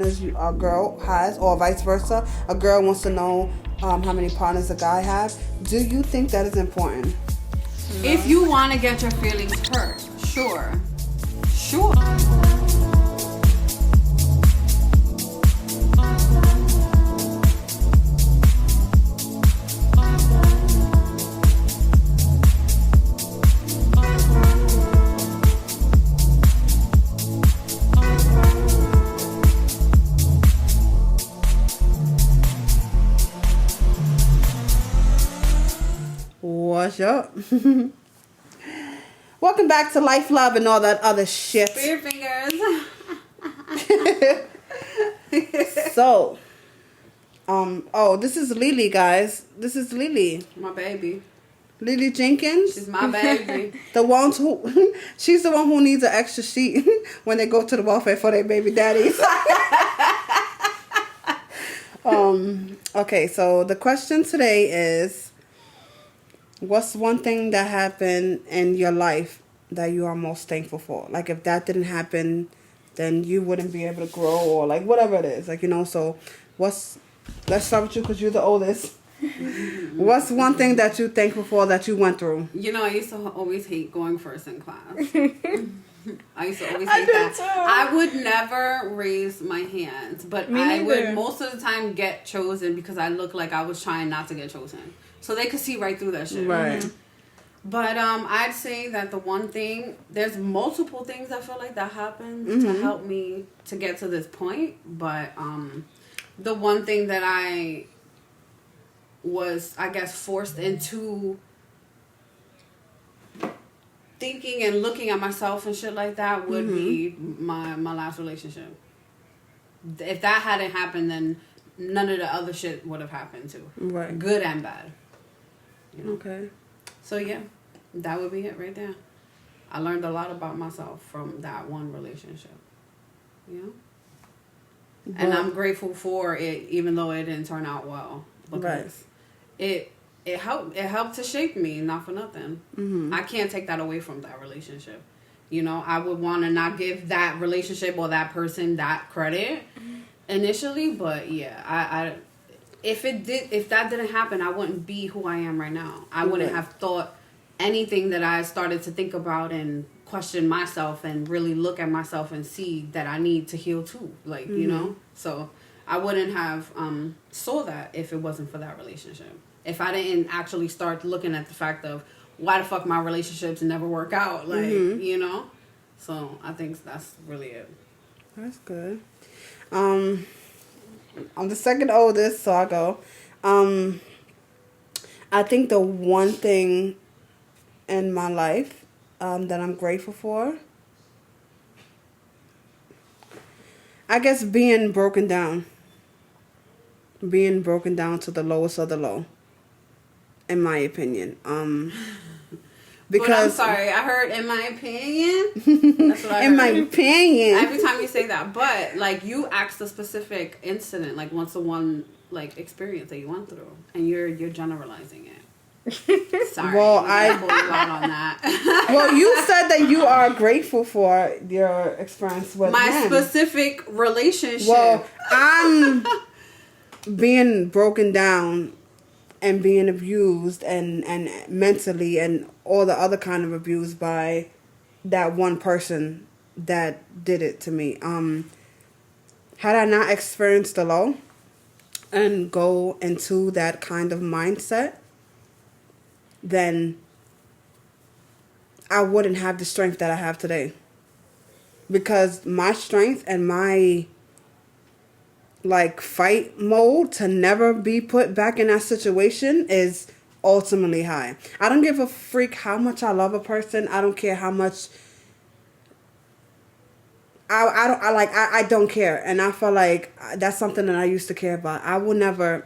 a girl has, or vice versa. A girl wants to know how many partners a guy has. Do you think that is important? No. If you want to get your feelings hurt, sure. What's up? Welcome back to Life, Love, and all that other shit. Spear fingers. So, this is Lily, guys. This is Lily. My baby. Lily Jenkins. She's my baby. She's the one who needs an extra sheet when they go to the welfare for their baby daddies. Okay, so the question today is, what's one thing that happened in your life that you are most thankful for? Like, if that didn't happen, then you wouldn't be able to grow, or like whatever it is. Like, so let's start with you because you're the oldest. What's one thing that you're thankful for that you went through? I used to always hate going first in class. I used to always hate that. Too. I would never raise my hands, but I would most of the time get chosen because I looked like I was trying not to get chosen. So they could see right through that shit. Right. Mm-hmm. But I'd say that the one thing, there's multiple things I feel like that happened to help me to get to this point. But the one thing that I was, I guess, forced into thinking and looking at myself and shit like that would be my last relationship. If that hadn't happened, then none of the other shit would have happened too. Right. Good and bad. Okay. So yeah, that would be it right there. I learned a lot about myself from that one relationship. And I'm grateful for it, even though it didn't turn out well, because it helped to shape me, not for nothing. I can't take that away from that relationship. I would want to not give that relationship or that person that credit initially, but yeah, if that didn't happen, I wouldn't be who I am right now. I wouldn't have thought anything that I started to think about and question myself and really look at myself and see that I need to heal too. Like, so I wouldn't have saw that if it wasn't for that relationship. If I didn't actually start looking at the fact of why the fuck my relationships never work out, like, So I think that's really it. That's good. I'm the second oldest, so I go. I think the one thing in my life that I'm grateful for, I guess being broken down to the lowest of the low, in my opinion. Because, but I'm sorry, I heard in my opinion. That's what I heard. In my opinion. Every time you say that. But, like, you asked a specific incident, like, what's the one, like, experience that you went through? And you're generalizing it. Sorry. Well, I pulled you out on that. Well, you said that you are grateful for your experience with my him. Specific relationship. Well, I'm being broken down and being abused and mentally and all the other kind of abuse by that one person that did it to me. Had I not experienced the low and go into that kind of mindset, then I wouldn't have the strength that I have today. Because my strength and my fight mode to never be put back in that situation is ultimately high. I don't give a freak how much I love a person. I don't care how much I don't care. And I feel like that's something that I used to care about. I will never,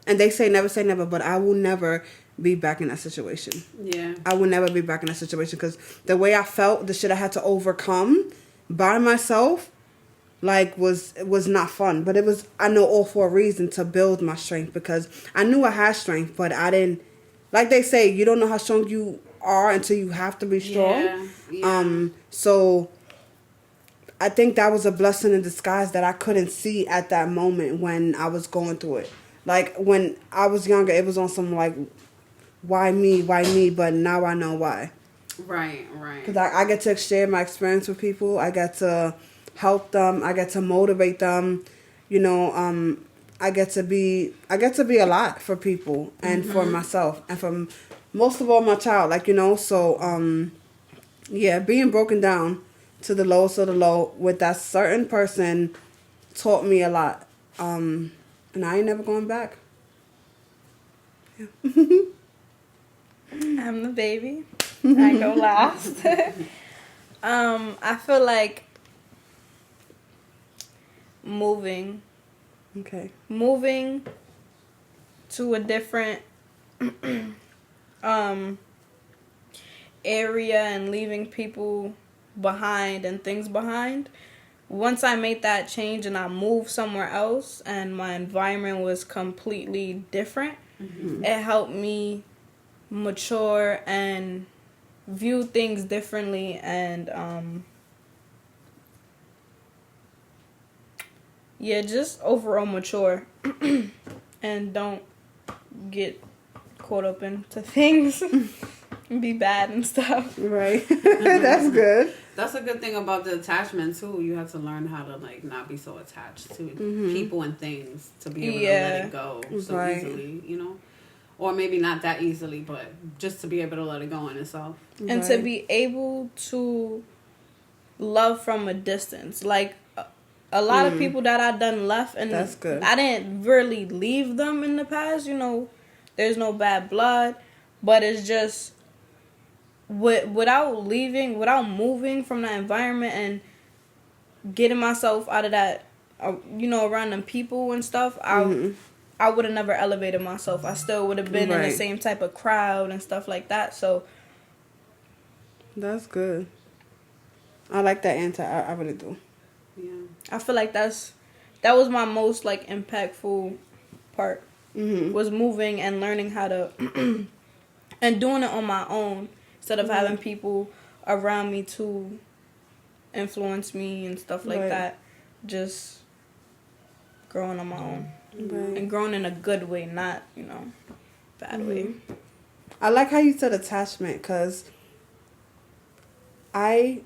and they say never, but I will never be back in that situation. Yeah. I will never be back in that situation because the way I felt, the shit I had to overcome by myself, was not fun. But it was, I know, all for a reason to build my strength, because I knew I had strength, but I didn't, like they say, you don't know how strong you are until you have to be strong. Yeah. So I think that was a blessing in disguise that I couldn't see at that moment when I was going through it. Like, when I was younger, it was on some, like, why me, but now I know why. Right. Because I get to share my experience with people. I get to help them. I get to motivate them. You know, I get to be a lot for people and for myself and for most of all my child. Like, you know, so yeah, being broken down to the lowest of the low with that certain person taught me a lot. And I ain't never going back. Yeah. I'm the baby. I go last. I feel like moving to a different area and leaving people behind and things behind. Once I made that change and I moved somewhere else and my environment was completely different, it helped me mature and view things differently and just overall mature and don't get caught up into things and be bad and stuff. Right. That's good. That's a good thing about the attachment too. You have to learn how to like not be so attached to people and things to be able to let it go so easily, you know? Or maybe not that easily, but just to be able to let it go in itself. And to be able to love from a distance. Like, a lot of people that I done left, and that's good. I didn't really leave them in the past, you know. There's no bad blood, but it's just, without moving from that environment and getting myself out of that, you know, around them people and stuff, I would have never elevated myself. I still would have been in the same type of crowd and stuff like that. So that's good. I like that answer. I really do. Yeah. I feel like that was my most like impactful part. Was moving and learning how to and doing it on my own instead of having people around me to influence me and stuff like that. Just growing on my own. Right. And growing in a good way, not, you know, bad way. I like how you said attachment, because I,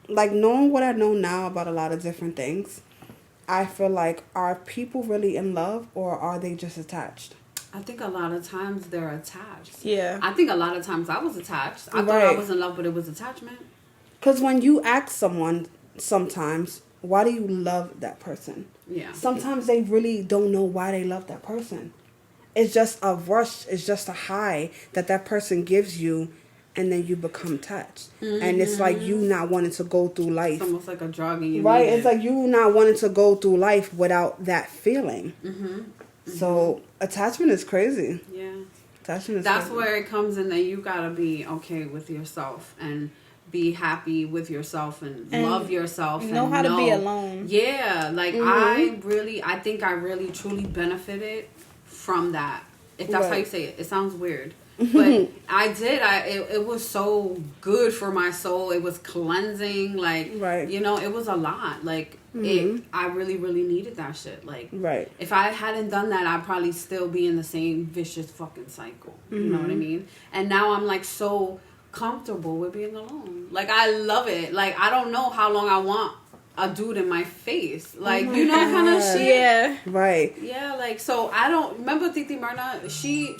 like, knowing what I know now about a lot of different things, I feel like, are people really in love or are they just attached? I think a lot of times they're attached. Yeah. I think a lot of times I was attached. I thought I was in love, but it was attachment. Because when you ask someone sometimes, why do you love that person? Yeah. Sometimes they really don't know why they love that person. It's just a rush. It's just a high that person gives you, and then you become attached. And it's like you not wanting to go through life. It's almost like a drug and you right? need It's like you not wanting to go through life without that feeling. So attachment is crazy. Yeah. Attachment is That's crazy. where it comes in that you gotta be okay with yourself and be happy with yourself and love yourself. Know how to be alone. Yeah, like I think I really truly benefited from that. If that's how you say it. It sounds weird. But I did. It was so good for my soul. It was cleansing. Like, you know, it was a lot. Like, I really, really needed that shit. Like, if I hadn't done that, I'd probably still be in the same vicious fucking cycle. You know what I mean? And now I'm like so comfortable with being alone. Like, I love it. Like, I don't know how long I want a dude in my face. Like, you know, kind of shit. Yeah. Right. Yeah, like, so I don't remember Titi Myrna. She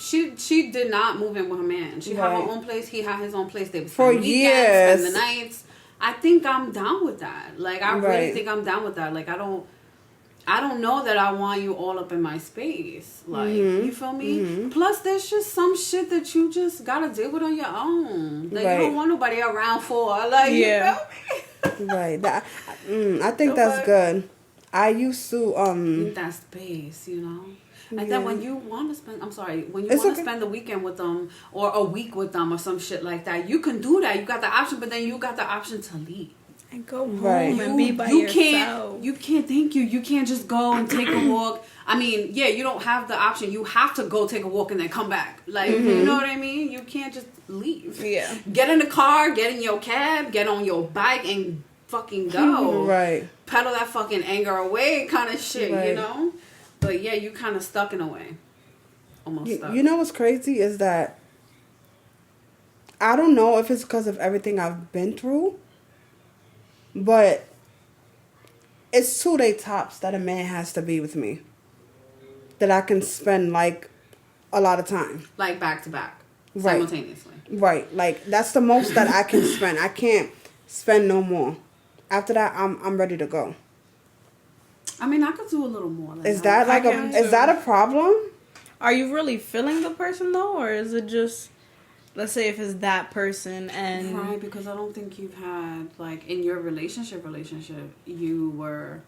did not move in with her man. She had her own place. He had his own place. They would spend weekends, spend the nights. I think I'm down with that. Like, I really think I'm down with that. Like, I don't know that I want you all up in my space. Like, you feel me? Plus, there's just some shit that you just gotta deal with on your own. Like, you don't want nobody around for. Like, you feel me? Right. I think that's good. I used to need that space, you know. And then when you want to spend, when you want to spend the weekend with them or a week with them or some shit like that, you can do that. You got the option, but then you got the option to leave. And go home and be by yourself. You can't just go and take a walk. I mean, yeah, you don't have the option. You have to go take a walk and then come back. Like, you know what I mean? You can't just leave. Yeah. Get in the car, get in your cab, get on your bike, and fucking go. Right. Pedal that fucking anger away kind of shit, Right. you know? But yeah, you kind of stuck in a way. Almost stuck. You know what's crazy is that I don't know if it's because of everything I've been through, but it's 2 day tops that a man has to be with me. That I can spend like a lot of time. Like back to back. Right. Simultaneously. Right. Like that's the most that I can spend. I can't spend no more. After that I'm ready to go. I mean, I could do a little more. Is that like is that a problem? Are you really feeling the person though, or is it just, let's say if it's that person and right? Because I don't think you've had like in your relationship, you were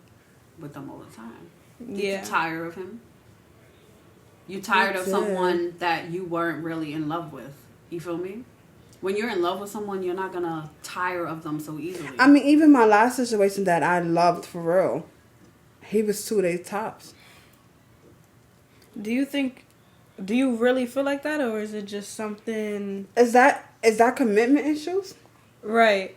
with them all the time. yeah, You tired of him. You tired of someone that you weren't really in love with. You feel me? When you're in love with someone, you're not gonna tire of them so easily. I mean, even my last situation that I loved for real, he was 2 days tops. do you really feel like that, or is it just something? Is that commitment issues? Right.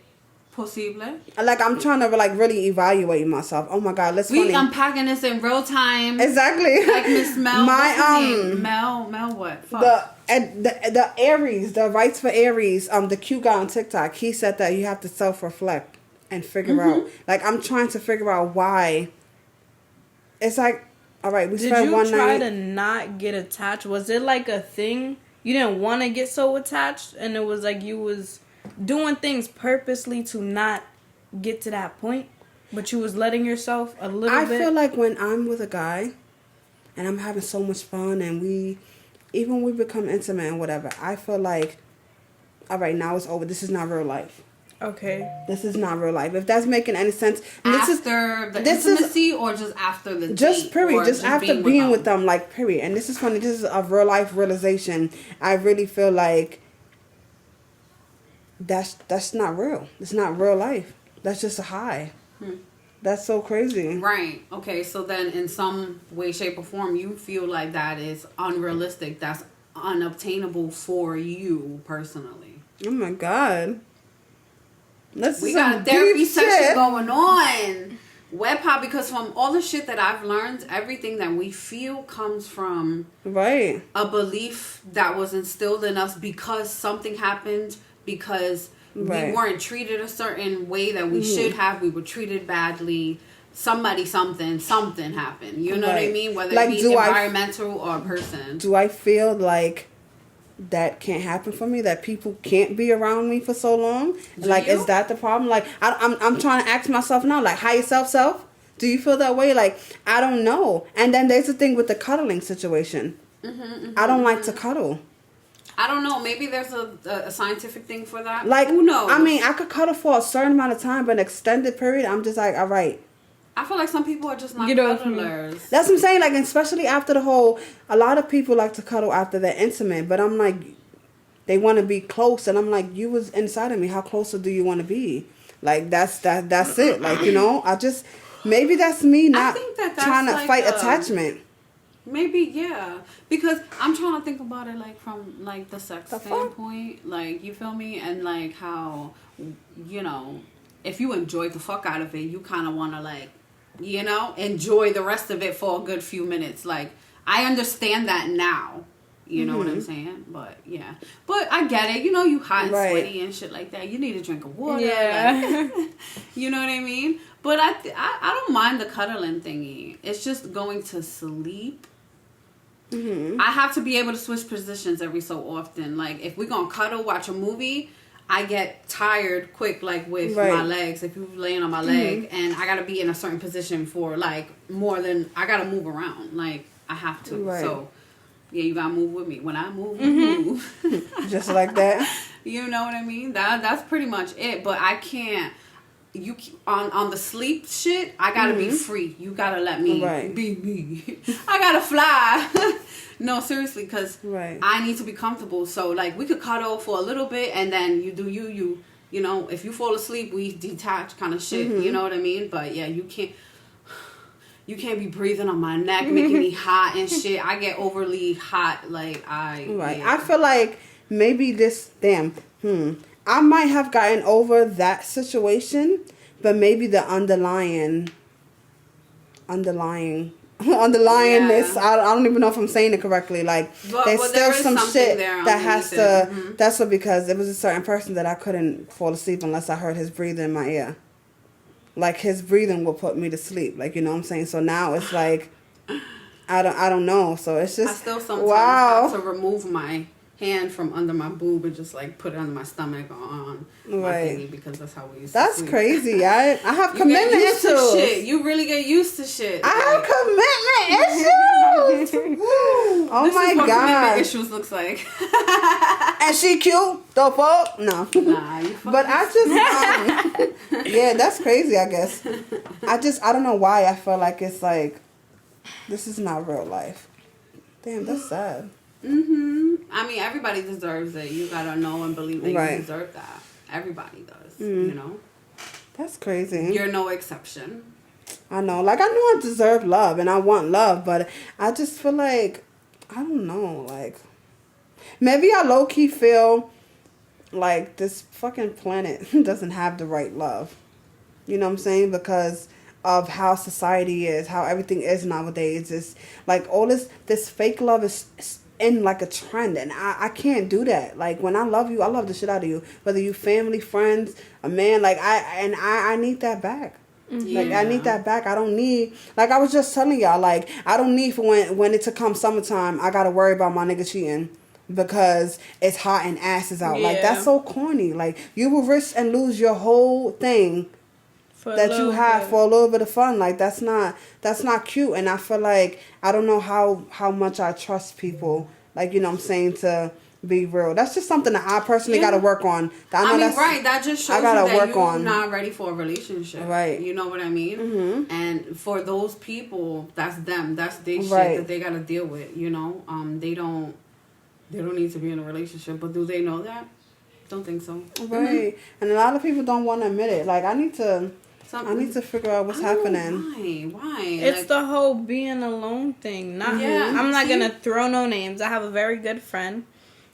Possible. Like I'm trying to like really evaluate myself. Oh my God, let's We unpacking this in real time. Exactly. Like Miss Mel. My what's her name? Mel what? Fuck. The Aries, the rights for Aries, the cute guy on TikTok, he said that you have to self-reflect and figure out. Like I'm trying to figure out why. It's like, all right, we spent one night. Did you try to not get attached? Was it like a thing? You didn't want to get so attached, and it was like you was doing things purposely to not get to that point, but you was letting yourself a little bit. I feel like when I'm with a guy and I'm having so much fun and we become intimate and whatever, I feel like, all right, now it's over. This is not real life. Okay. This is not real life. If that's making any sense. After the intimacy or just after the just date? period. Or Just after being with them, like period. And this is funny. This is a real life realization. I really feel like that's not real. It's not real life. That's just a high. That's so crazy. Right. Okay. So then, in some way, shape, or form, you feel like that is unrealistic. That's unobtainable for you personally. Oh my God. We got a therapy session going on. Web hop, because from all the shit that I've learned, everything that we feel comes from right a belief that was instilled in us because something happened, because we weren't treated a certain way that we should have. We were treated badly. Something happened. You know what I mean? Whether it be environmental or a person. Do I feel like that can't happen for me? That people can't be around me for so long? Is that the problem? Like, I'm trying to ask myself now, like, higher self? Do you feel that way? Like, I don't know. And then there's the thing with the cuddling situation. I don't like to cuddle. I don't know. Maybe there's a scientific thing for that. Like, who knows? I mean, I could cuddle for a certain amount of time, but an extended period, I'm just like, all right. I feel like some people are just not cuddlers. That's what I'm saying. Like, especially after a lot of people like to cuddle after they're intimate, but I'm like, they want to be close, and I'm like, you was inside of me. How closer do you want to be? Like, that's it. Like, you know, maybe that's me not trying to fight attachment. Maybe, yeah. Because I'm trying to think about it, like, from, like, the sex standpoint. Like, you feel me? And, like, how, you know, if you enjoy the fuck out of it, you kind of want to, like, you know, enjoy the rest of it for a good few minutes. Like, I understand that now. You know what I'm saying? But, yeah. But I get it. You know, you hot and sweaty and shit like that. You need a drink of water. Yeah. Like, you know what I mean? But I don't mind the cuddling thingy. It's just going to sleep. I have to be able to switch positions every so often. Like, if we're going to cuddle, watch a movie, I get tired quick, like, with my legs. If you're laying on my leg, and I got to be in a certain position for, like, more than, I got to move around. Like, I have to. Right. So, yeah, you got to move with me. When I move, move. Just like that. You know what I mean? That's pretty much it. But I can't, on the sleep shit, I got to be free. You got to let me be me. I got to fly. No, seriously, because I need to be comfortable. So, like, we could cuddle for a little bit, and then you do you know, if you fall asleep, we detach kind of shit. You know what I mean? But, yeah, you can't be breathing on my neck, making me hot and shit. I get overly hot, like, I feel like maybe I might have gotten over that situation, but maybe the underlyingness. I don't even know if I'm saying it correctly. Like, there's still some shit that has to. Mm-hmm. That's what, because there was a certain person that I couldn't fall asleep unless I heard his breathing in my ear. Like, his breathing will put me to sleep. Like, you know what I'm saying? So now it's like, I don't know. So it's just, I still sometimes have to remove my hand from under my boob and just like put it under my stomach on my thingy, because that's how we used to sleep. Crazy. I have commitment issues. Shit. You really get used to shit. I have commitment issues. Oh this my is what god. Commitment issues looks like. And she cute? The fuck? No. Nah, you fucking. But I just yeah, that's crazy. I guess I don't know why I feel like it's like, this is not real life. Damn, that's sad. I mean, everybody deserves it. You gotta know and believe that you deserve that. Everybody does. You know? That's crazy. You're no exception. I know. Like, I know I deserve love and I want love, but I just feel like, I don't know, like, maybe I low-key feel like this fucking planet doesn't have the right love. You know what I'm saying? Because of how society is, how everything is nowadays. It's like all this fake love is in like a trend, and I can't do that. Like, when I love you, I love the shit out of you, whether you family, friends, a man. Like, I need that back. Like, I need that back. I don't need, like I was just telling y'all, like, I don't need for when it to come summertime, I gotta worry about my nigga cheating because it's hot and ass is out. Like, that's so corny. Like, you will risk and lose your whole thing that you have for a little bit of fun. Like, that's not cute. And I feel like I don't know how much I trust people, like, you know what I'm saying, to be real. That's just something that I personally got to work on. That just shows you that you're not ready for a relationship. Right. You know what I mean? Mm-hmm. And for those people, that's them. That's their shit that they got to deal with, you know? They don't need to be in a relationship, but do they know that? Don't think so. Right. And a lot of people don't want to admit it. Like, I need to figure out what's happening. Why? It's the whole being alone thing. I'm not going to throw no names. I have a very good friend,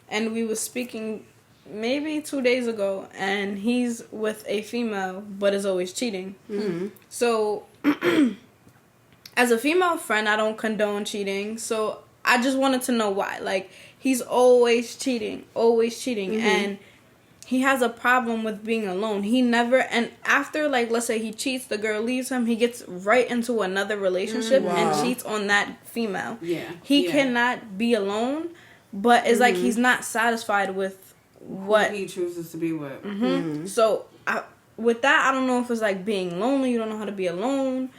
and we were speaking maybe 2 days ago, and he's with a female, but is always cheating. Mm-hmm. So, as a female friend, I don't condone cheating, so I just wanted to know why. Like, he's always cheating, and he has a problem with being alone. He never, and after, like, let's say he cheats, the girl leaves him, he gets right into another relationship and cheats on that female. Yeah. He cannot be alone, but it's like he's not satisfied with what he chooses to be with. So, with that, I don't know if it's like being lonely, you don't know how to be alone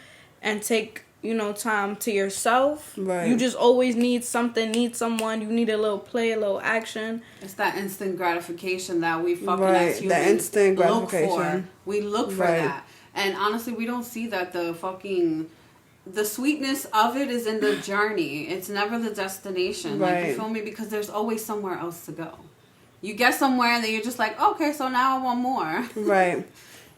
and take, you know, time to yourself. Right. You just always need something, need someone. You need a little play, a little action. It's that instant gratification that we fucking as humans the instant gratification. Look for. We look for that. And honestly, we don't see that the sweetness of it is in the journey. It's never the destination. Right. Like, you feel me? Because there's always somewhere else to go. You get somewhere and then you're just like, okay, so now I want more. Right.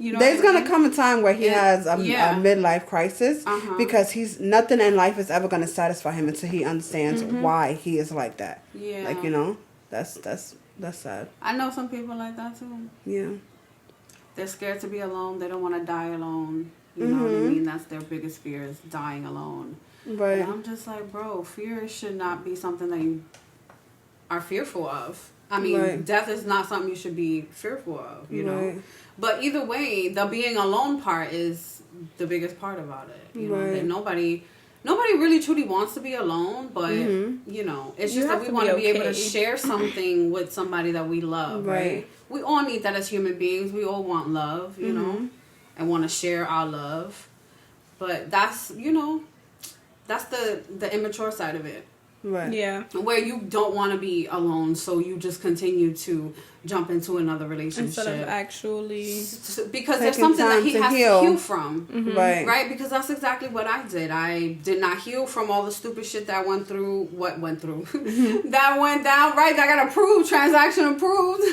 You know, there's gonna come a time where he has a midlife crisis because nothing in life is ever gonna satisfy him until he understands why he is like that. Yeah, like, you know, that's sad. I know some people like that too. Yeah, they're scared to be alone. They don't want to die alone. You know what I mean? That's their biggest fear, is dying alone. Right. And I'm just like, bro, fear should not be something that you are fearful of. I mean, death is not something you should be fearful of, you know? But either way, the being alone part is the biggest part about it. You know, that nobody really truly wants to be alone, but, you know, it's just that we want to be able to share something with somebody that we love, right? We all need that as human beings. We all want love, you know, and want to share our love. But that's, you know, that's the immature side of it. Right. Yeah. Where you don't want to be alone, so you just continue to jump into another relationship instead of actually, because there's something that he has to heal from. Right. Because that's exactly what I did. I did not heal from all the stupid shit that went through. That went down. Right. That got approved. Transaction approved.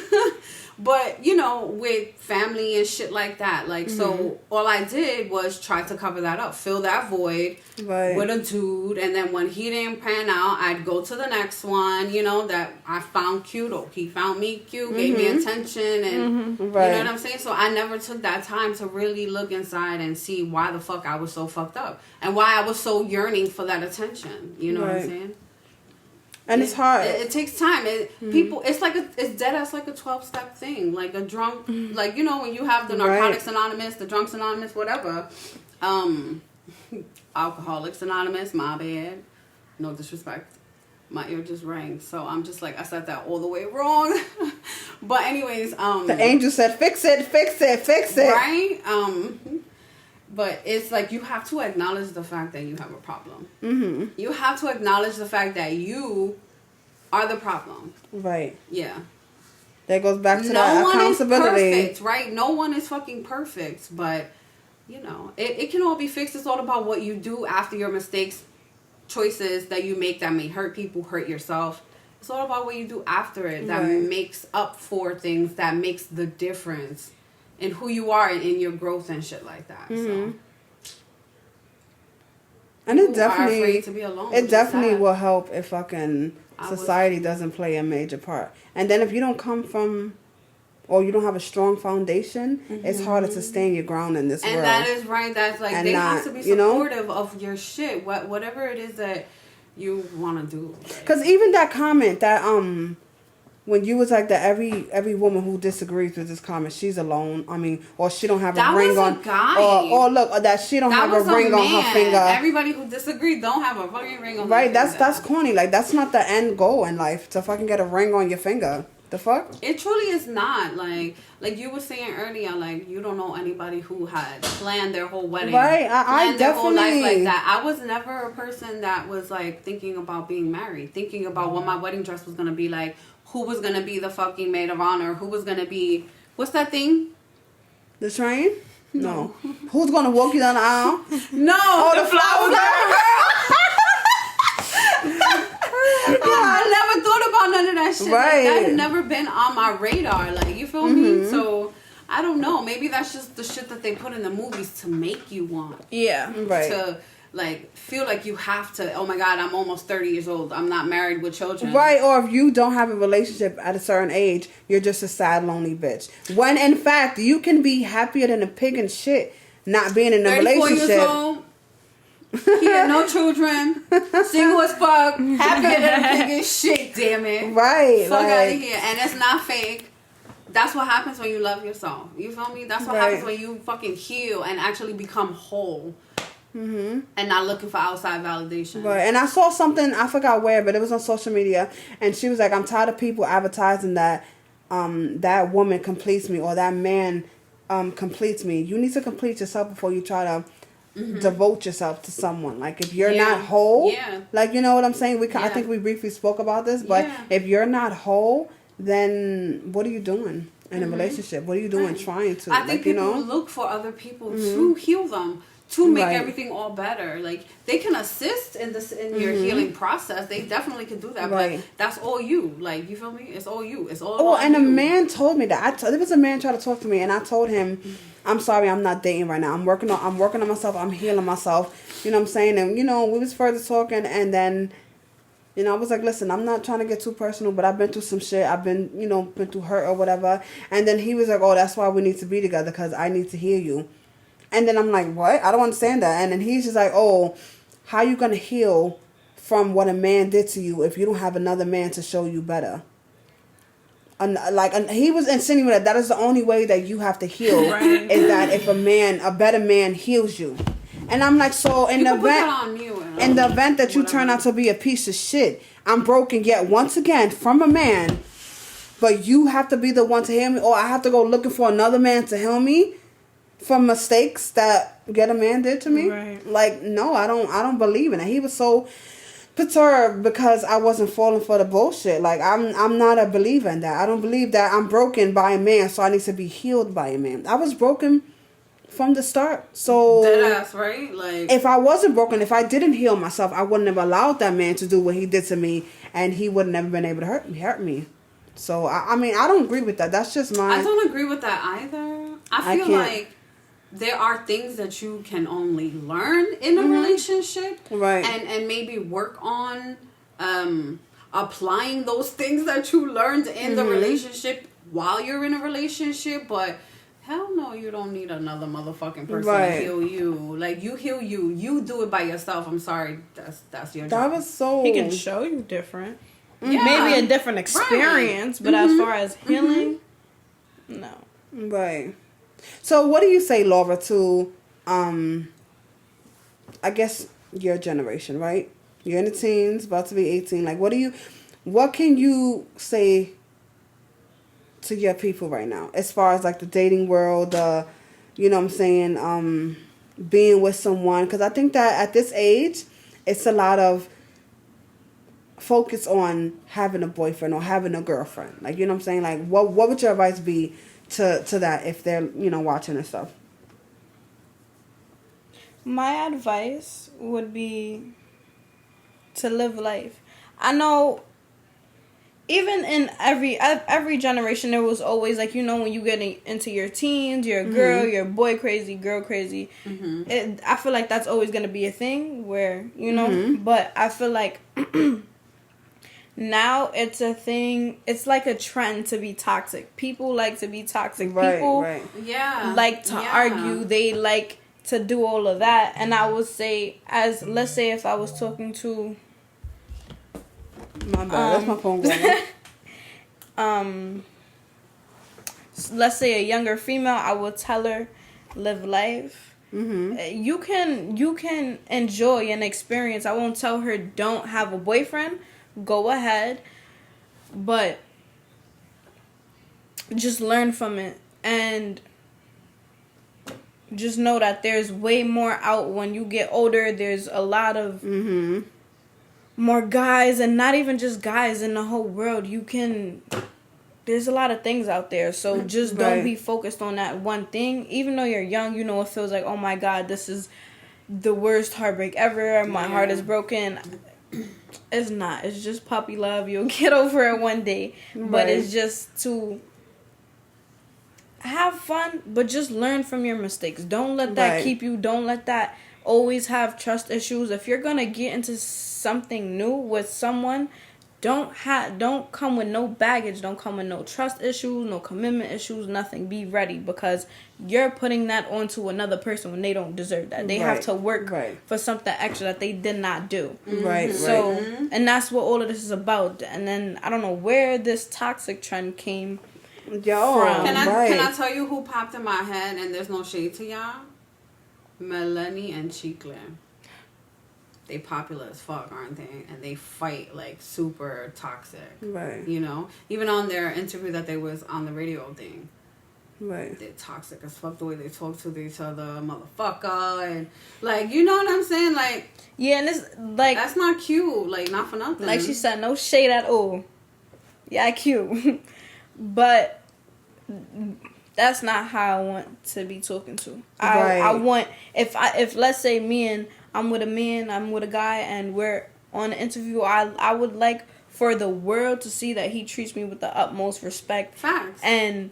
But, you know, with family and shit like that. Like, so all I did was try to cover that up. Fill that void with a dude. And then when he didn't pan out, I'd go to the next one, you know, that I found cute. Or he found me cute, gave me attention. And, you know what I'm saying? So I never took that time to really look inside and see why the fuck I was so fucked up. And why I was so yearning for that attention. You know what I'm saying? And it's hard. It takes time. People, it's dead as like a 12-step thing. Like a drunk, like, you know, when you have the Narcotics Anonymous, the Drunks Anonymous, whatever. Alcoholics Anonymous, my bad. No disrespect. My ear just rang. So I'm just like, I said that all the way wrong. But anyways. The angel said, fix it. Right? But it's like you have to acknowledge the fact that you have a problem. You have to acknowledge the fact that you are the problem. Right. Yeah. That goes back to that accountability. No one is perfect, right? No one is fucking perfect. But, you know, it can all be fixed. It's all about what you do after your mistakes, choices that you make that may hurt people, hurt yourself. It's all about what you do after it that makes up for things, that makes the difference in who you are and in your growth and shit like that. So. And it definitely, are afraid to be alone. It definitely will help if fucking society doesn't play a major part. And then if you don't come from, or you don't have a strong foundation, it's harder to stand your ground in this world. And that is right. That's like, and they have to be supportive of your shit. Whatever it is that you want to do. Because even that comment that, when you was like that, every woman who disagrees with this comment, she's alone. I mean, or she don't have a ring on. That was a guy. Or look, or that she don't have a ring on her finger. Everybody who disagreed don't have a fucking ring on. Right, that's corny. Like that's not the end goal in life to fucking get a ring on your finger. The fuck? It truly is not. Like you were saying earlier, like you don't know anybody who had planned their whole wedding. Right, I their definitely whole life like that. I was never a person that was like thinking about being married, thinking about what my wedding dress was gonna be like. Who was going to be the fucking maid of honor? Who was going to be... What's that thing? The train? No. Who's going to walk you down the aisle? No. Oh, the flower girl. I never thought about none of that shit. Right. Like, that had never been on my radar. Like, you feel me? So, I don't know. Maybe that's just the shit that they put in the movies to make you want. Yeah. Right. To... like, feel like you have to, oh my God, I'm almost 30 years old. I'm not married with children. Right, or if you don't have a relationship at a certain age, you're just a sad, lonely bitch. When, in fact, you can be happier than a pig and shit not being in a 34 relationship. Years old, he had no children, single as fuck, happier than a pig and shit, damn it. Right. Fuck out of here. And it's not fake. That's what happens when you love yourself. You feel me? That's what happens when you fucking heal and actually become whole. And not looking for outside validation. Right. And I saw something, I forgot where, but it was on social media, and she was like, I'm tired of people advertising that that woman completes me or that man completes me. You need to complete yourself before you try to devote yourself to someone. Like if you're not whole, like, you know what I'm saying? I think we briefly spoke about this, but if you're not whole, then what are you doing in a relationship? What are you doing trying to? I think people look for other people to heal them. To make everything all better. Like, they can assist in your healing process. They definitely can do that. But that's all you. Like, you feel me? It's all you. It's all about and you. a man told me that. There was a man trying to talk to me, and I told him, I'm sorry, I'm not dating right now. I'm working on myself. I'm healing myself. You know what I'm saying? And, you know, we was further talking, and then, you know, I was like, listen, I'm not trying to get too personal, but I've been through some shit. I've been, you know, been through hurt or whatever. And then he was like, oh, that's why we need to be together, because I need to heal you. And then I'm like, what? I don't understand that. And then he's just like, oh, how you going to heal from what a man did to you if you don't have another man to show you better? And he was insinuating that is the only way that you have to heal is that if a better man heals you. And I'm like, so in the event that you turn out to be a piece of shit, I'm broken yet once again from a man, but you have to be the one to heal me, or I have to go looking for another man to heal me from mistakes that Get a Man did to me. Right. Like, no, I don't believe in it. He was so perturbed because I wasn't falling for the bullshit. Like, I'm not a believer in that. I don't believe that I'm broken by a man, so I need to be healed by a man. I was broken from the start. So deadass, right? Like, if I wasn't broken, if I didn't heal myself, I wouldn't have allowed that man to do what he did to me, and he would have never been able to hurt me. So I mean, I don't agree with that. That's just my. I don't agree with that either. I feel like there are things that you can only learn in a relationship, right? And maybe work on applying those things that you learned in the relationship while you're in a relationship. But hell no, you don't need another motherfucking person to heal you. Like, you heal you. You do it by yourself. I'm sorry, that's your job. That was so. He can show you different. Yeah. Maybe a different experience, but as far as healing, no. Right. So what do you say, Laura, to I guess your generation, right? You're in the teens, about to be 18. Like, what can you say to your people right now as far as like the dating world, you know what I'm saying, being with someone? Because I think that at this age, it's a lot of focus on having a boyfriend or having a girlfriend. Like, you know what I'm saying? Like, what would your advice be to that if they're, you know, watching and stuff? My advice would be to live life. I know even in every generation, there was always, like, you know, when you get into your teens, you're a girl, you're boy crazy, girl crazy. I feel like that's always going to be a thing where, you know, but I feel like now it's a thing. It's like a trend to be toxic. People like to be toxic. People like to argue. They like to do all of that. And I would say, let's say if I was talking to... My bad, that's my phone going. Let's say a younger female, I would tell her, live life. You can enjoy an experience. I won't tell her don't have a boyfriend. Go ahead, but just learn from it and just know that there's way more out when you get older. There's a lot of more guys, and not even just guys, in the whole world. There's a lot of things out there, so just don't be focused on that one thing. Even though you're young, you know, it feels like, oh my God, this is the worst heartbreak ever. My heart is broken. It's not. It's just puppy love. You'll get over it one day. But it's just to have fun, but just learn from your mistakes. Don't let that keep you. Don't let that always have trust issues. If you're going to get into something new with someone, don't come with no baggage. Don't come with no trust issues, no commitment issues, nothing. Be ready, because you're putting that onto another person when they don't deserve that. They have to work for something extra that they did not do. So, and that's what all of this is about. And then I don't know where this toxic trend came from. Can I tell you who popped in my head, and there's no shade to y'all? Melanie and Chicle. They popular as fuck, aren't they? And they fight like super toxic. You know? Even on their interview that they was on the radio thing. They're toxic as fuck, the way they talk to each other, motherfucker, and like, you know what I'm saying? Like, yeah, and it's like, that's not cute, like, not for nothing. Like she said, no shade at all. Yeah, cute. But that's not how I want to be talking to. I want, if let's say I'm with a man, I'm with a guy, and we're on an interview, I would like for the world to see that he treats me with the utmost respect. Facts. And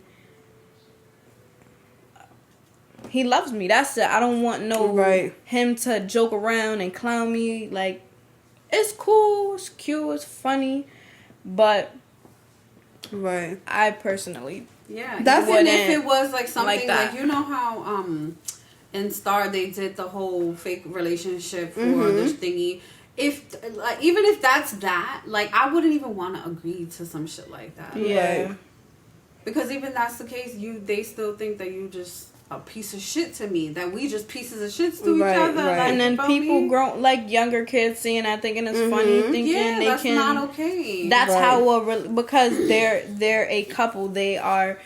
he loves me. That's it. I don't want him to joke around and clown me. Like, it's cool, it's cute, it's funny, but I personally, that's even if it was like something like you know how in Star they did the whole fake relationship for this thingy. If like, even if that's that, like, I wouldn't even want to agree to some shit like that. Because even that's the case, they still think that you just a piece of shit to me, that we just pieces of shit to each other. Like, and then people grown, like younger kids seeing that, thinking it's funny, thinking they that's can. Not okay. That's how because they're a couple, they are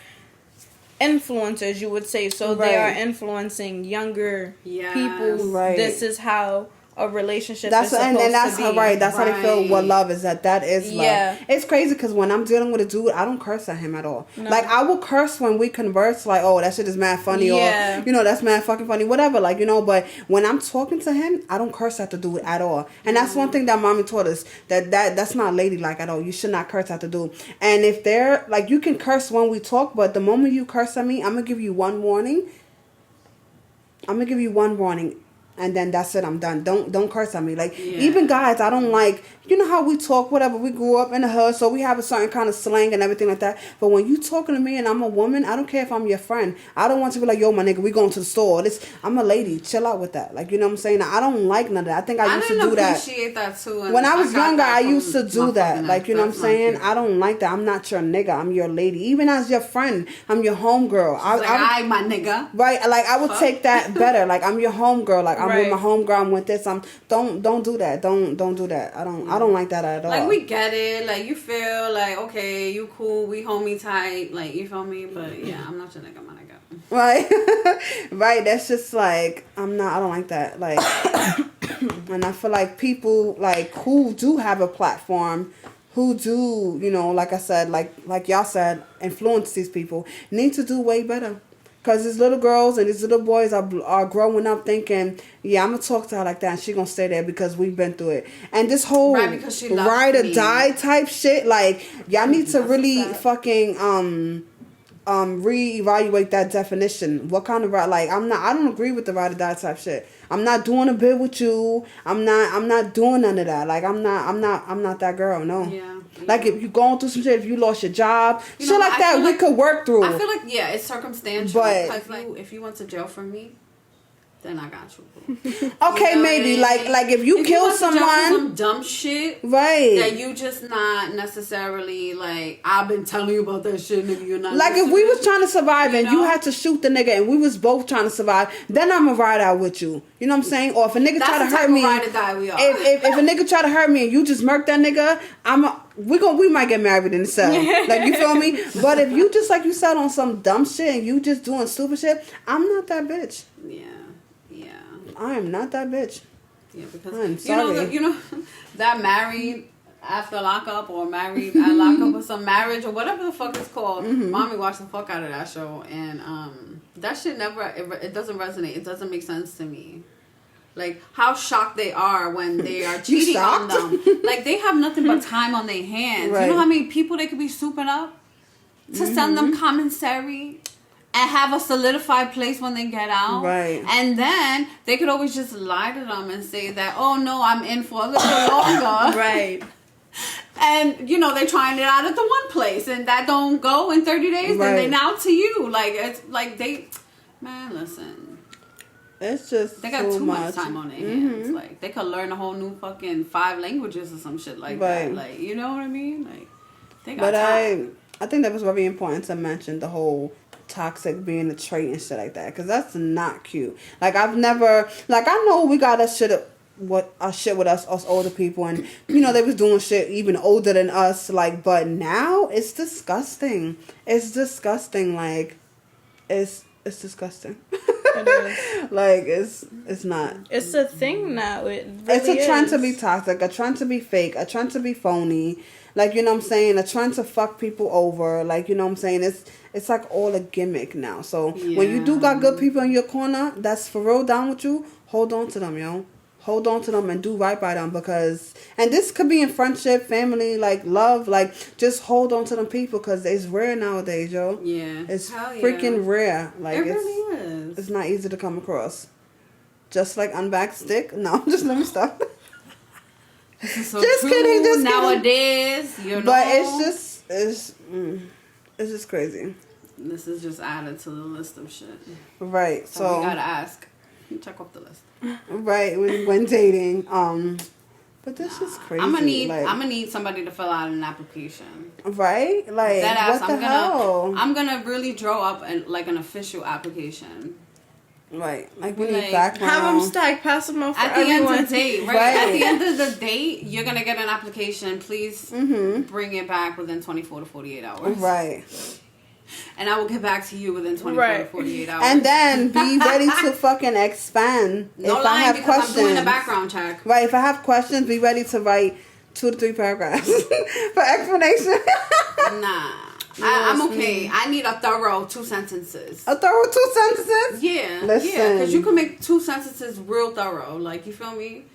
influencers, you would say. So they are influencing younger people. This is how a relationship that's is supposed and that's to how be. right. That's how they feel. What love is that is love. Yeah. It's crazy because when I'm dealing with a dude, I don't curse at him at all. No. Like I will curse when we converse, like, oh, that shit is mad funny, or that's mad fucking funny, whatever. Like but when I'm talking to him, I don't curse at the dude at all. And that's one thing that mommy taught us that's not ladylike at all. You should not curse at the dude. And if they're like, you can curse when we talk, but the moment you curse at me, I'm gonna give you one warning. And then that's it. I'm done. Don't curse at me. Like even guys, I don't like. You know how we talk, whatever. We grew up in the hood, so we have a certain kind of slang and everything like that. But when you talking to me and I'm a woman, I don't care if I'm your friend. I don't want to be like, yo, my nigga, we going to the store. I'm a lady. Chill out with that. Like, you know what I'm saying? I don't like none of that. I think I used to do that. I appreciate that too. When I was younger, I used to do that. Like, you know what I'm saying? I don't like that. I'm not your nigga. I'm your lady. Even as your friend, I'm your homegirl. I my nigga. Right? Like, I would take that better. Like, I'm your homegirl. Like, I'm with my homegirl. I'm with this. Don't do that. Don't do that. I don't like that at all. Like, we get it. Like, you feel like, okay, you cool. We homie tight. Like, you feel me? But yeah, I'm not your nigga. My nigga. Right. Right. That's just like, I don't like that. Like, and I feel like people like who do have a platform, who do, like I said, like y'all said, influence these people, need to do way better. Because these little girls and these little boys are growing up thinking, yeah, I'm going to talk to her like that and she's going to stay there because we've been through it. And this whole ride or die type shit, like, y'all need to really fucking reevaluate that definition. What kind of ride? Like, I don't agree with the ride or die type shit. I'm not doing a bit with you. I'm not doing none of that. Like, I'm not that girl. No. Yeah. Like, if you're going through some shit, if you lost your job, shit like that, we could work through. I feel like, it's circumstantial. But if you went to jail for me, then I got you. Okay, maybe. Like if you kill someone. Some dumb shit. Right. That you just not necessarily, like, I've been telling you about that shit, nigga, you're not. Like, if we was trying to survive and you had to shoot the nigga and we was both trying to survive, then I'm gonna ride out with you. You know what I'm saying? Or if a nigga try to hurt me. Ride or die we are. If a nigga try to hurt me and you just murk that nigga, we might get married in the cell. Like, you feel me? But if you just, like you said, on some dumb shit and you just doing stupid shit, I'm not that bitch. Yeah. I am not that bitch. Yeah, because I'm sorry. you know that married after lockup or married at lockup or some marriage or whatever the fuck it's called. Mm-hmm. Mommy watched the fuck out of that show, and that shit it doesn't resonate. It doesn't make sense to me. Like, how shocked they are when they are cheating on them. Like, they have nothing but time on their hands. Right. You know how many people they could be souping up to send them commissary and have a solidified place when they get out. Right. And then they could always just lie to them and say that, oh, no, I'm in for a little longer. Right. And, they're trying it out at the one place. And that don't go in 30 days. Right. Then they now to you. Like, it's like man, listen. It's just they got too much time on their hands. Like, they could learn a whole new fucking 5 languages or some shit like that. Like, you know what I mean? Like, they got time. I think that was very important to mention the whole toxic being a trait and shit like that, because that's not cute. Like, I've never, like, I know we got that shit with us older people, and they was doing shit even older than us, like, but now it's disgusting. It's disgusting. Like, it's disgusting. It is. Like, it's not. It's a thing now. It really it's a trend to be toxic, a trend to be fake, a trend to be phony. Like, you know what I'm saying? A trend to fuck people over. Like, you know what I'm saying? It's like all a gimmick now. So when you do got good people in your corner that's for real down with you, hold on to them, yo. Hold on to them and do right by them, because, and this could be in friendship, family, like love, like just hold on to them people, because it's rare nowadays, yo. Yeah. It's freaking rare. Like, it really is. It's not easy to come across. Just like unbacked stick. No, just let me stop. So just kidding, just nowadays, kidding. But it's just crazy. This is just added to the list of shit. Right. So we gotta ask. Check off the list. Right, when dating. But this is crazy. I'm gonna need somebody to fill out an application. Right? Like, what the hell? I'm gonna really draw up an official application. Right, like, we need background. Have them stack, pass them off for at the everyone. end of the day, right? At the end of the day, you're gonna get an application. Please bring it back within 24 to 48 hours. Right. And I will get back to you within 24 to 48 hours. And then be ready to fucking expand. No if lying, I have because questions, I'm doing a background check. Right, if I have questions, be ready to write 2 to 3 paragraphs for explanation. Nah. I'm okay. I need a thorough 2 sentences. A thorough 2 sentences? Yeah. Listen. Yeah, because you can make 2 sentences real thorough. Like, you feel me?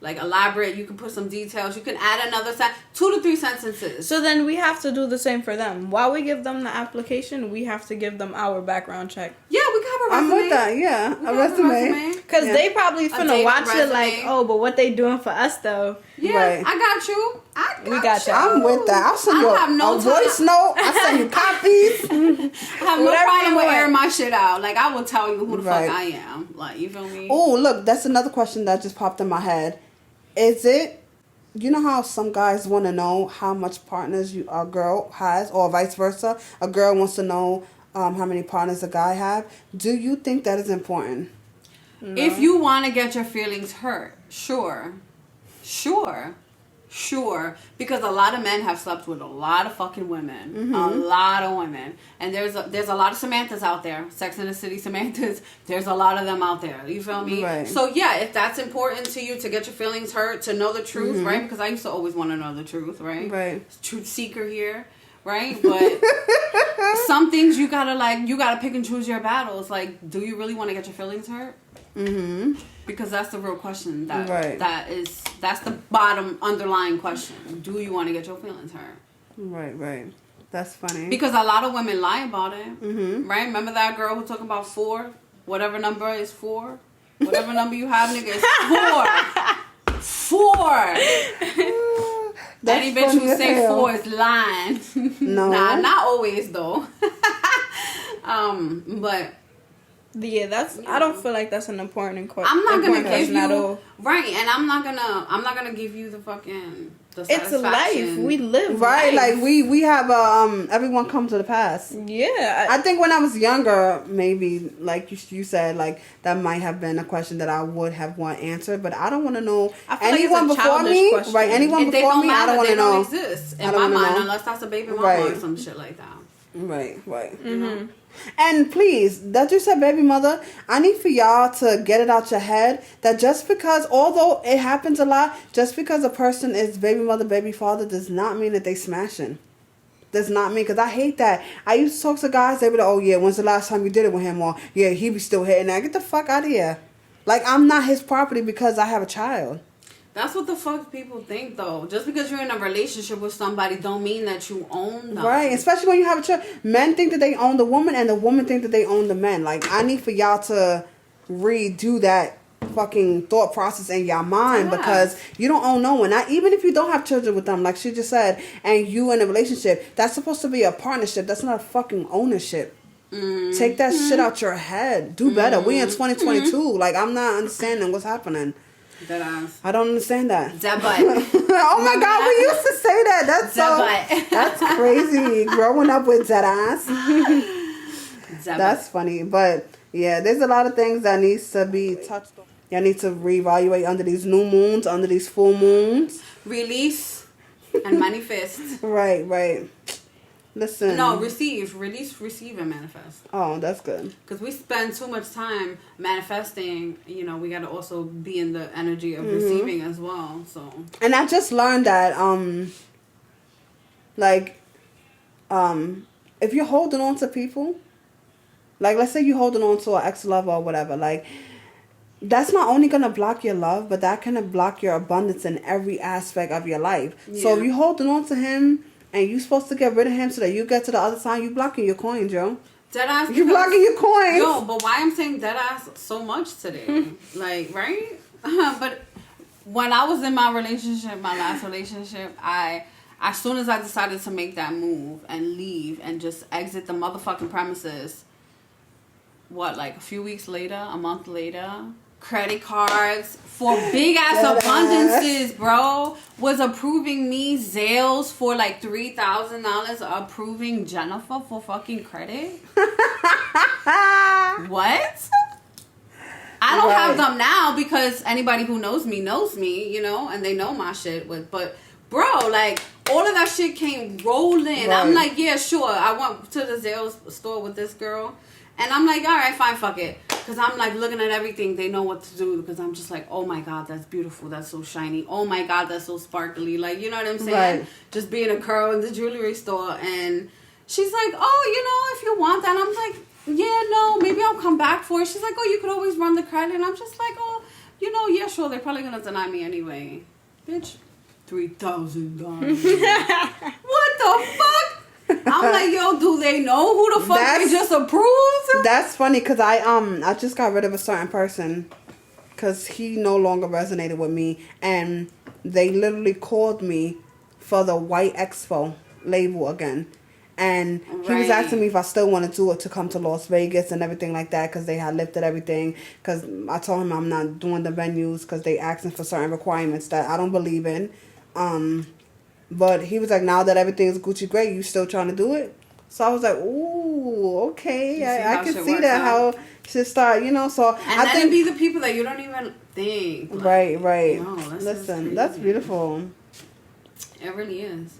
Like, elaborate. You can put some details. You can add another 2 to 3 sentences. So then we have to do the same for them. While we give them the application, we have to give them our background check. Yeah, we can have a resume. I'm with that, yeah. A resume. Because they probably finna watch it like, oh, but what they doing for us, though? Yeah, right. I got you. We got you. I'm with that. I'll send you a voice note. I'll send you copies. I have no problem with airing my shit out. Like, I will tell you who the fuck I am. Like, you feel me? Oh, look, that's another question that just popped in my head. Is it, you know how some guys want to know how much partners a girl has, or vice versa? A girl wants to know how many partners a guy have. Do you think that is important? No. If you want to get your feelings hurt, sure. Because a lot of men have slept with a lot of fucking women. Mm-hmm. A lot of women. And there's a lot of Samanthas out there. Sex in the City Samanthas. There's a lot of them out there. You feel me? Right. So, yeah, if that's important to you to get your feelings hurt, to know the truth, mm-hmm. right? Because I used to always want to know the truth, right? Right. Truth seeker here, right? But some things you gotta pick and choose your battles. Like, do you really want to get your feelings hurt? Mm-hmm. Because that's the real question. That's the bottom underlying question. Do you want to get your feelings hurt? Right. That's funny. Because a lot of women lie about it. Mm-hmm. Right? Remember that girl who talked about 4? Whatever number is 4? Whatever number you have, nigga, is 4. 4! Any bitch who say 4 is lying. No. Nah, not always though. But yeah, that's. I don't feel like that's an important question. I'm not gonna give you right, and I'm not gonna give you the fucking. It's a life we live. Right, life. like we have everyone come to the past. Yeah, I think when I was younger, maybe like you said, like that might have been a question that I would have answered, but I don't want to know anyone like before me. Question. Right, anyone if before me, I don't want to know. They don't exist in my mind unless that's a baby mama or some shit like that. Right. Mm-hmm. You know? And please, that you said baby mother, I need for y'all to get it out your head that just because, although it happens a lot, just because a person is baby mother, baby father, does not mean that they smashing. Does not mean, because I hate that. I used to talk to guys, they be like, oh yeah, when's the last time you did it with him? Or yeah, he be still hitting that. Get the fuck out of here. Like, I'm not his property because I have a child. That's what the fuck people think, though. Just because you're in a relationship with somebody don't mean that you own them. Right, especially when you have a child. Men think that they own the woman, and the woman think that they own the men. Like, I need for y'all to redo that fucking thought process in your mind, because you don't own no one. Even if you don't have children with them, like she just said, and you in a relationship, that's supposed to be a partnership. That's not a fucking ownership. Mm-hmm. Take that shit out your head. Do better. We in 2022. Mm-hmm. Like, I'm not understanding what's happening. Dead ass. I don't understand that. Dead butt. Oh my God, we used to say that. That's so. That's crazy. Growing up with dead ass. That's funny, but yeah, there's a lot of things that needs to be touched on. Y'all need to reevaluate under these new moons, under these full moons. Release and manifest. Right. Listen. No, receive. Release, receive, and manifest. Oh, that's good. Because we spend too much time manifesting, we got to also be in the energy of receiving as well. So. And I just learned that, if you're holding on to people, like, let's say you're holding on to an ex-lover or whatever, like, that's not only going to block your love, but that can block your abundance in every aspect of your life. Yeah. So if you're holding on to him, and you supposed to get rid of him so that you get to the other side, you blocking your coins, yo. Deadass. You blocking your coins. Yo, but why I'm saying deadass so much today? Like, right? But when I was in my last relationship, as soon as I decided to make that move and leave and just exit the motherfucking premises, a few weeks later, a month later, credit cards for big ass abundances, bro, was approving me. Zales for $3,000, approving Jennifer for fucking credit. What? I don't have them now because anybody who knows me, and they know my shit. But bro, like, all of that shit came rolling. Right. I'm like, yeah, sure. I went to the Zales store with this girl. And I'm like, all right, fine, fuck it. Because I'm like looking at everything. They know what to do. Because I'm just like, oh my God, that's beautiful. That's so shiny. Oh my God, that's so sparkly. Like, you know what I'm saying? Right. Just being a girl in the jewelry store. And she's like, oh, if you want that. And I'm like, yeah, no, maybe I'll come back for it. She's like, oh, you could always run the credit. And I'm just like, oh, yeah, sure. They're probably going to deny me anyway. Bitch, $3,000. What the fuck? I'm like, yo, do they know who the fuck they just approved? That's funny because I just got rid of a certain person because he no longer resonated with me, and they literally called me for the White Expo label again, and he was asking me if I still want to do it to come to Las Vegas and everything like that because they had lifted everything. Because I told him I'm not doing the venues because they asking for certain requirements that I don't believe in. But he was like, now that everything's Gucci great, you still trying to do it? So I was like, ooh, okay. I can see that, how should start, So and I think be the people that you don't even think. Like, right. No, listen, that's beautiful. It really is.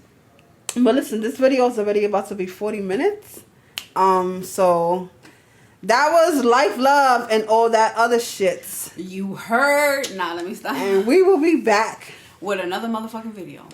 But listen, this video is already about to be 40 minutes. So that was life, love, and all that other shits. You heard. Nah, let me stop. And we will be back with another motherfucking video.